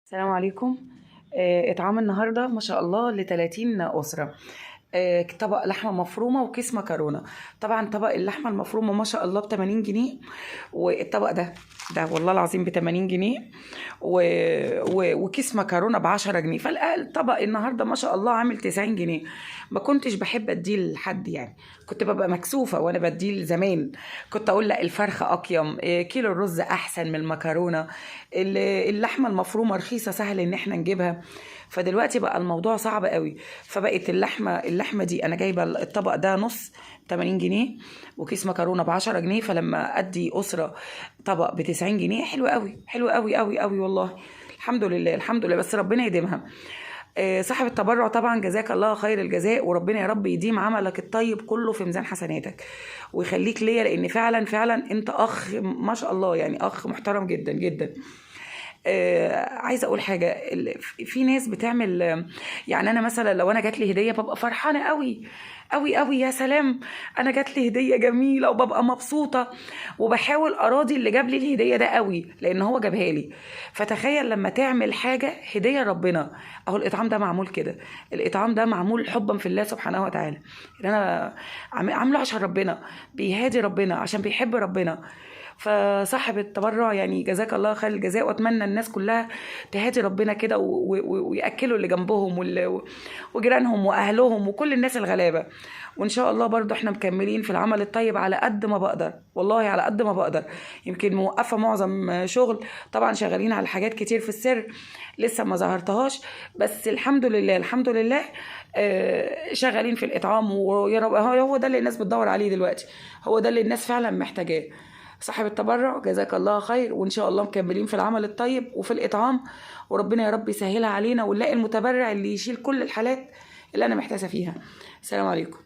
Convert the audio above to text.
السلام عليكم. اطعام النهارده ما شاء الله ل 30 اسره. طبق لحمه مفرومه وكيس مكرونه. طبعا طبق اللحمه المفرومه ما شاء الله ب 80 جنيه، والطبق ده والله العظيم ب 80 جنيه، وكيس مكرونه ب 10 جنيه. فالطبق النهارده ما شاء الله عامل 90 جنيه. ما كنتش بحب اديه لحد، يعني كنت ببقى مكسوفه وانا بديه زمان. كنت اقول لا الفرخه اقيم، كيلو الرز احسن من المكرونه، اللحمه المفرومه رخيصه سهل ان احنا نجيبها. فدلوقتي بقى الموضوع صعب قوي. فبقت اللحمه دي انا جايبه الطبق ده نص 80 جنيه، وكيس مكرونه ب 10 جنيه. فلما ادي اسره طبق ب 90 جنيه، حلو قوي حلو قوي قوي قوي والله. الحمد لله الحمد لله، بس ربنا يديمها. صاحب التبرع طبعا جزاك الله خير الجزاء، وربنا يا رب يديم عملك الطيب كله في ميزان حسناتك ويخليك ليا، لان فعلا فعلا انت اخ ما شاء الله، يعني اخ محترم جدا جدا. عايزه اقول حاجه. في ناس بتعمل، يعني انا مثلا لو انا جات لي هديه ببقى فرحانه قوي قوي قوي، يا سلام انا جات لي هديه جميله وببقى مبسوطه، وبحاول اراضي اللي جاب لي الهديه ده قوي لان هو جابها لي. فتخيل لما تعمل حاجه هديه ربنا. اهو الاطعام ده معمول كده، الاطعام ده معمول حبا في الله سبحانه وتعالى، ان انا عامله عشان ربنا، بيهادي ربنا عشان بيحب ربنا. فصاحب التبرع يعني جزاك الله خير الجزاء، واتمنى الناس كلها تهادي ربنا كده وياكلوا اللي جنبهم وجيرانهم واهلهم وكل الناس الغلابه. وان شاء الله برضو احنا مكملين في العمل الطيب على قد ما بقدر، والله على قد ما بقدر. يمكن موقفه معظم شغل، طبعا شغالين على حاجات كتير في السر لسه ما ظهرتهاش، بس الحمد لله الحمد لله. شغالين في الاطعام، ويا رب هو ده اللي الناس بتدور عليه دلوقتي، هو ده اللي الناس فعلا محتاجاه. صاحب التبرع جزاك الله خير، وان شاء الله مكملين في العمل الطيب وفي الاطعام، وربنا يا رب يسهلها علينا ونلاقي المتبرع اللي يشيل كل الحالات اللي انا محتاسه فيها. السلام عليكم.